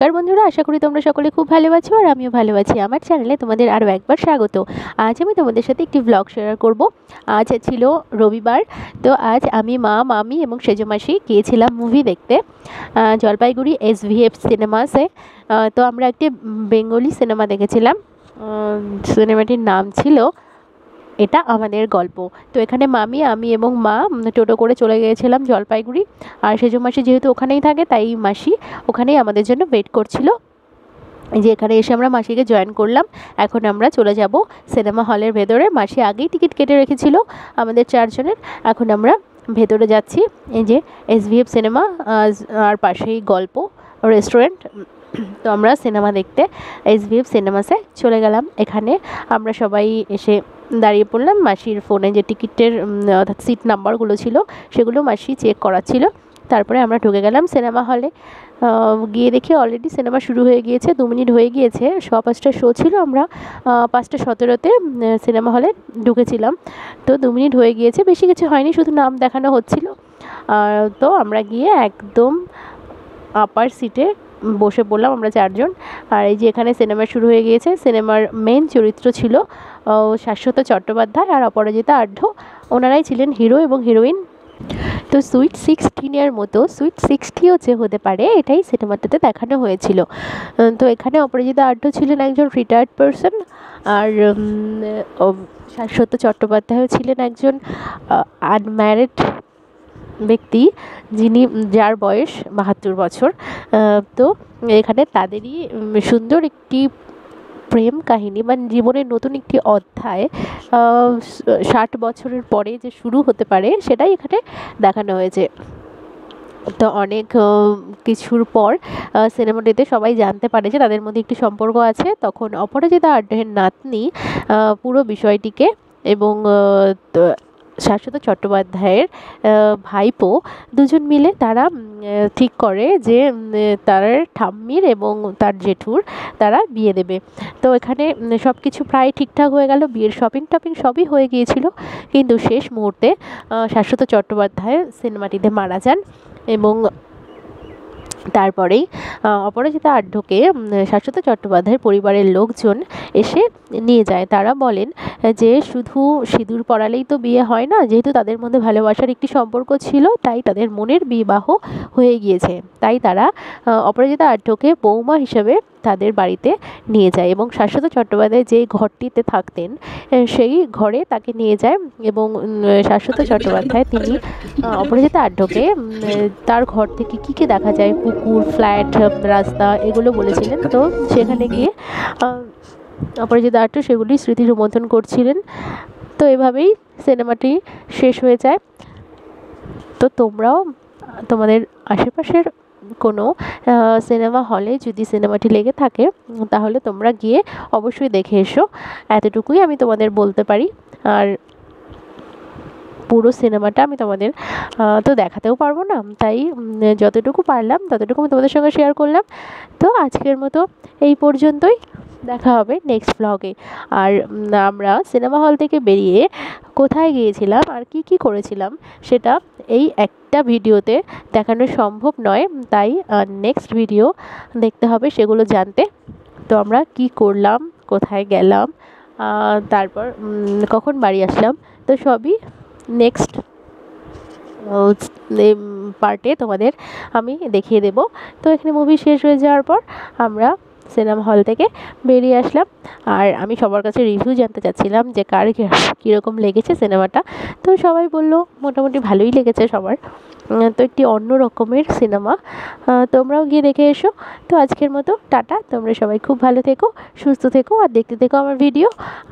বন্ধুরা, আশা করি তোমরা সকলে খুব ভালো আছো আর আমিও ভালো আছি। আমার চ্যানেলে তোমাদের আরও একবার স্বাগত। আজ আমি তোমাদের সাথে একটি ব্লগ শেয়ার করব। আজ ছিল রবিবার, তো আজ আমি, মা, মামি এবং সেজো মাসি গিয়েছিলাম মুভি দেখতে জলপাইগুড়ি SVF সিনেমাসে। তো আমরা একটি বেঙ্গলি সিনেমা দেখেছিলাম। সিনেমাটির নাম ছিল এটা আমাদের গল্প। তো এখানে মামি, আমি এবং মা টোটো করে চলে গিয়েছিলাম জলপাইগুড়ি। আর সেজো মাসি যেহেতু ওখানেই থাকে, তাই মাসি ওখানেই আমাদের জন্য ওয়েট করছিল। যে এখানে এসে আমরা মাসিকে জয়েন করলাম। এখন আমরা চলে যাব সিনেমা হলের ভেতরে। মাসি আগেই টিকিট কেটে রেখেছিল আমাদের চারজনের। এখন আমরা ভেতরে যাচ্ছি। এই যে SVF সিনেমা, আর পাশেই গল্প রেস্টুরেন্ট। তো আমরা সিনেমা দেখতে SVF সিনেমাসে চলে গেলাম। এখানে আমরা সবাই এসে দাঁড়িয়ে পড়লাম। মাসির ফোনে যে টিকিটের অর্থাৎ সিট নাম্বারগুলো ছিল সেগুলো মাসি চেক করাচ্ছিল। তারপরে আমরা ঢুকে গেলাম সিনেমা হলে। গিয়ে দেখি অলরেডি সিনেমা শুরু হয়ে গিয়েছে, 2 মিনিট হয়ে গিয়েছে। 5:15 শো ছিল, আমরা 5:17-তে সিনেমা হলে ঢুকেছিলাম। তো 2 মিনিট হয়ে গিয়েছে, বেশি কিছু হয়নি, শুধু নাম দেখানো হচ্ছিল। তো আমরা গিয়ে একদম আপার সিটে বসে পড়লাম আমরা চারজন। আর এই যে এখানে সিনেমা শুরু হয়ে গিয়েছে। সিনেমার মেন চরিত্র ছিল শাশ্বত চট্টোপাধ্যায় আর অপরাজিতা আঢ্য। ওনারাই ছিলেন হিরো এবং হিরোইন। তো সুইট 16-এর মতো, সুইট 60ও যে হতে পারে, এটাই সিনেমাটাতে দেখানো হয়েছিল। তো এখানে অপরাজিতা আঢ্য ছিলেন একজন রিটায়ার্ড পারসন, আর শাশ্বত চট্টোপাধ্যায়ও ছিলেন একজন আনম্যারিড ব্যক্তি, যার বয়স 72 বছর। তো এখানে তাদেরই সুন্দর একটি প্রেম কাহিনী বা জীবনের নতুন একটি অধ্যায় 60 বছরের পরে যে শুরু হতে পারে, সেটাই এখানে দেখানো হয়েছে। তো অনেক কিছুর পর সিনেমাটিতে সবাই জানতে পারে যে তাদের মধ্যে একটি সম্পর্ক আছে। তখন অপরাজিতা আঢ্যের নাতনি পুরো বিষয়টিকে এবং শাশ্বত চট্টোপাধ্যায়ের ভাইপো দুজন মিলে তারা ঠিক করে যে তার ঠাম্মির এবং তার জেঠুর তারা বিয়ে দেবে। তো এখানে সব কিছু প্রায় ঠিকঠাক হয়ে গেল, বিয়ের শপিং টপিং সবই হয়ে গিয়েছিল। কিন্তু শেষ মুহূর্তে শাশ্বত চট্টোপাধ্যায় সিনেমাটিতে মারা যান এবং তারপরেই অপরাজিতা আঢ্যকে শাশ্বত চট্টোপাধ্যায়ের পরিবারের লোকজন এসে নিয়ে যায়। তারা বলেন যে শুধু সিঁদুর পরালেই তো বিয়ে হয় না, যেহেতু তাদের মধ্যে ভালোবাসার একটি সম্পর্ক ছিল, তাই তাদের মনের বিবাহ হয়ে গিয়েছে। তাই তারা অপরাজিতা আঢ্যকে বৌমা হিসেবে তাদের বাড়িতে নিয়ে যায় এবং শাশ্বত চট্টোপাধ্যায় যেই ঘরটিতে থাকতেন সেই ঘরে তাকে নিয়ে যায়। এবং শাশ্বত চট্টোপাধ্যায় তিনি অপরাজিতা আঢ্যকে তার ঘর থেকে কী কী দেখা যায়, পুকুর, ফ্ল্যাট, রাস্তা, এগুলো বলেছিলেন। তো সেখানে গিয়ে অপরাজিতা আঢ্য সেগুলি স্মৃতি রোমন্থন করছিলেন। তো এভাবেই সিনেমাটি শেষ হয়ে যায়। তো তোমরাও তোমাদের আশেপাশের কোনো সিনেমা হলে যদি সিনেমাটি লেগে থাকে, তাহলে তোমরা গিয়ে অবশ্যই দেখে এসো। এতটুকুই আমি তোমাদের বলতে পারি। আর পুরো সিনেমাটা আমি তোমাদের তো দেখাতেও পারবো না, তাই যতটুকু পারলাম ততটুকু আমি তোমাদের সঙ্গে শেয়ার করলাম। তো আজকের মতো এই পর্যন্তই, দেখা হবে নেক্সট ব্লগে। আর আমরা সিনেমা হল থেকে বেরিয়ে কোথায় গিয়েছিলাম আর কি কি করেছিলাম সেটা এই একটা ভিডিওতে দেখানো সম্ভব নয়, তাই নেক্সট ভিডিও দেখতে হবে সেগুলো জানতে। তো আমরা কি করলাম, কোথায় গেলাম, তারপর কখন বাড়ি আসলাম, তো সবই নেক্সট পার্টে তোমাদের আমি দেখিয়ে দেব। তো এখানে মুভি শেষ হয়ে যাওয়ার পর আমরা সিনেমা হল থেকে বেরিয়ে আসলাম। আর আমি সবার কাছে রিভিউ জানতে চাচ্ছিলাম যে কার কীরকম লেগেছে সিনেমাটা। তো সবাই বলল মোটামুটি ভালোই লেগেছে সবার। তো একটি অন্য রকমের সিনেমা, তোমরাও গিয়ে দেখে এসো। তো আজকের মতো টাটা, তোমরা সবাই খুব ভালো থেকো, সুস্থ থেকো আর দেখতে থেকো আমার ভিডিও।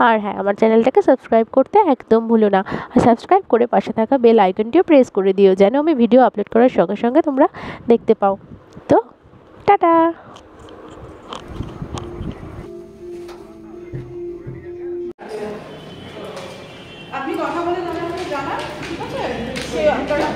আর হ্যাঁ, আমার চ্যানেলটাকে সাবস্ক্রাইব করতে একদম ভুলো না। আর সাবস্ক্রাইব করে পাশে থাকা বেল আইকনটিও প্রেস করে দিও, যেন আমি ভিডিও আপলোড করার সঙ্গে সঙ্গে তোমরা দেখতে পাও। তো টাটা। আপনি কথা বলে জানান, ঠিক আছে? সে আপনারা